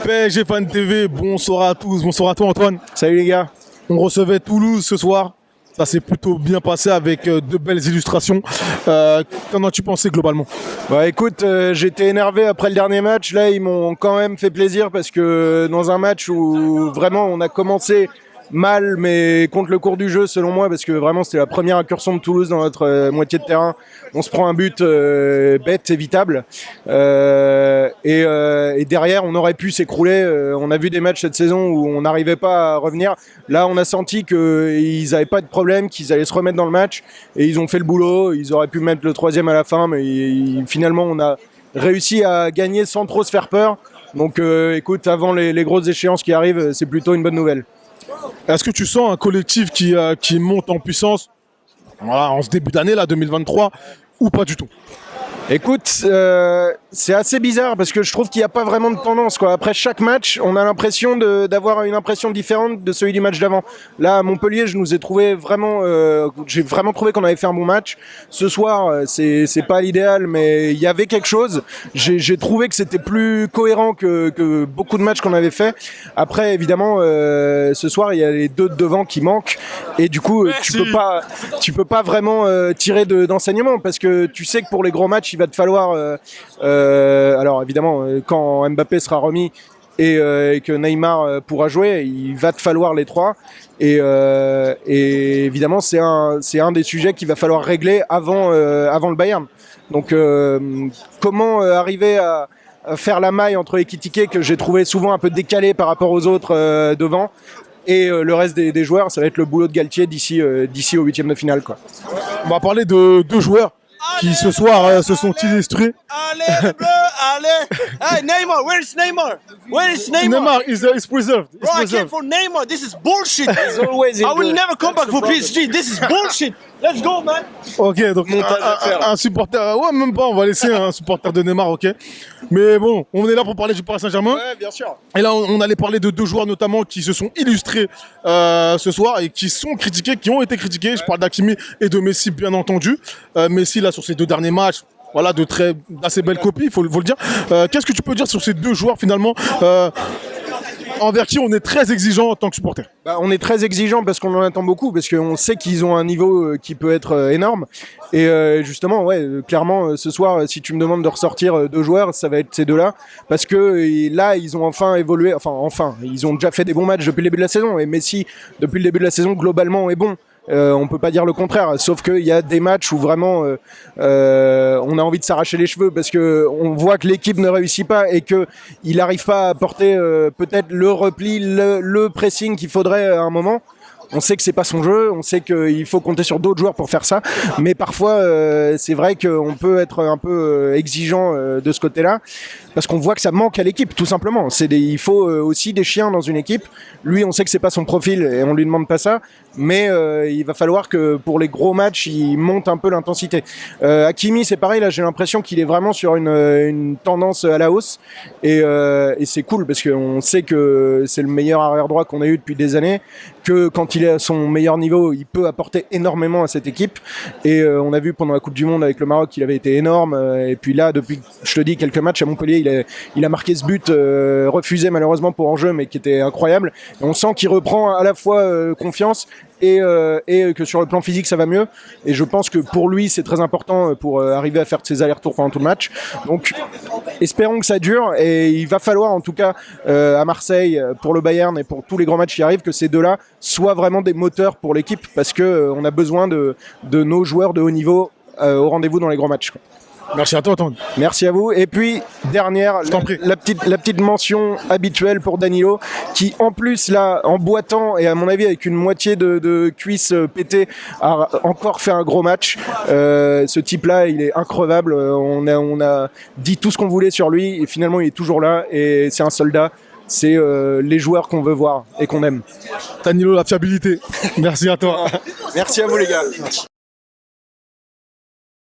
PSG Fan TV, bonsoir à tous, bonsoir à toi Antoine. Salut les gars. On recevait Toulouse ce soir, ça s'est plutôt bien passé avec de belles illustrations. Qu'en as-tu pensé globalement? Bah écoute, j'étais énervé après le dernier match, là ils m'ont quand même fait plaisir parce que dans un match où vraiment on a commencé mal mais contre le cours du jeu selon moi parce que vraiment c'était la première incursion de Toulouse dans notre moitié de terrain. On se prend un but bête, évitable et derrière on aurait pu s'écrouler. On a vu des matchs cette saison où on n'arrivait pas à revenir. Là on a senti qu'ils n'avaient pas de problème, qu'ils allaient se remettre dans le match et ils ont fait le boulot. Ils auraient pu mettre le troisième à la fin mais finalement on a réussi à gagner sans trop se faire peur. Donc écoute, avant les grosses échéances qui arrivent, c'est plutôt une bonne nouvelle. Est-ce que tu sens un collectif qui monte en puissance en ce début d'année, là, 2023, ou pas du tout? Écoute, c'est assez bizarre parce que je trouve qu'il n'y a pas vraiment de tendance, quoi. Après chaque match, on a l'impression d'avoir une impression différente de celui du match d'avant. Là, à Montpellier, j'ai vraiment trouvé qu'on avait fait un bon match. Ce soir, c'est pas l'idéal, mais il y avait quelque chose. J'ai trouvé que c'était plus cohérent que beaucoup de matchs qu'on avait fait. Après, évidemment, ce soir, il y a les deux de devant qui manquent et du coup, tu peux pas vraiment tirer d'enseignement parce que tu sais que pour les gros matchs, il va te falloir, alors évidemment, quand Mbappé sera remis et que Neymar pourra jouer, il va te falloir les trois. Et évidemment, c'est un des sujets qu'il va falloir régler avant le Bayern. Donc, comment arriver à faire la maille entre Ekitike, que j'ai trouvé souvent un peu décalé par rapport aux autres devant, et le reste des joueurs, ça va être le boulot de Galtier d'ici au huitième de finale, quoi. On va parler de deux joueurs qui ce soir se sont illustrés. Allez, le bleu, allez! Hey, Neymar, where is Neymar? Where is Neymar? Neymar is preserved. Bro, I came for Neymar. This is bullshit. I will never come back for PSG. This is bullshit. Let's go, man. Ok, donc un supporter, ouais, même pas, on va laisser un supporter de Neymar, ok. Mais bon, on est là pour parler du Paris Saint-Germain. Ouais, bien sûr. Et là, on allait parler de deux joueurs notamment qui se sont illustrés ce soir et qui sont critiqués, qui ont été critiqués. Ouais. Je parle d'Hakimi et de Messi, bien entendu. Messi, là, sur ses deux derniers matchs, voilà, d'assez belles copies, il faut le dire. Qu'est-ce que tu peux dire sur ces deux joueurs, finalement, envers qui on est très exigeant en tant que supporter? On est très exigeant parce qu'on en attend beaucoup, parce qu'on sait qu'ils ont un niveau qui peut être énorme. Et justement, ouais, clairement, ce soir, si tu me demandes de ressortir deux joueurs, ça va être ces deux-là. Parce que là, ils ont enfin évolué, enfin, ils ont déjà fait des bons matchs depuis le début de la saison. Et Messi, depuis le début de la saison, globalement, est bon. On peut pas dire le contraire, sauf qu'il y a des matchs où vraiment on a envie de s'arracher les cheveux parce que on voit que l'équipe ne réussit pas et que il n'arrive pas à apporter peut-être le repli, le pressing qu'il faudrait à un moment. On sait que c'est pas son jeu, on sait qu'il faut compter sur d'autres joueurs pour faire ça, mais parfois c'est vrai qu'on peut être un peu exigeant de ce côté-là, parce qu'on voit que ça manque à l'équipe, tout simplement. Il faut aussi des chiens dans une équipe. Lui, on sait que c'est pas son profil et on lui demande pas ça, mais il va falloir que pour les gros matchs, il monte un peu l'intensité. Hakimi, c'est pareil, là j'ai l'impression qu'il est vraiment sur une tendance à la hausse, et c'est cool parce qu'on sait que c'est le meilleur arrière-droit qu'on a eu depuis des années, que quand il est à son meilleur niveau, il peut apporter énormément à cette équipe. Et on a vu pendant la Coupe du Monde avec le Maroc qu'il avait été énorme. Et puis là, depuis, je te dis, quelques matchs à Montpellier, il a marqué ce but refusé malheureusement pour hors-jeu, mais qui était incroyable. Et on sent qu'il reprend à la fois confiance et que sur le plan physique ça va mieux, et je pense que pour lui c'est très important pour arriver à faire ses allers-retours pendant tout le match. Donc espérons que ça dure, et il va falloir en tout cas à Marseille, pour le Bayern et pour tous les grands matchs qui arrivent, que ces deux-là soient vraiment des moteurs pour l'équipe, parce que on a besoin de nos joueurs de haut niveau au rendez-vous dans les grands matchs, quoi. Merci à toi, Antoine. Merci à vous. Et puis, dernière, la petite mention habituelle pour Danilo, qui en plus, là, en boitant et à mon avis avec une moitié de cuisse pétée, a encore fait un gros match. Ce type-là, il est increvable. On a dit tout ce qu'on voulait sur lui et finalement, il est toujours là et c'est un soldat. C'est les joueurs qu'on veut voir et qu'on aime. Danilo, la fiabilité. Merci à toi. Merci à vous, les gars. Merci.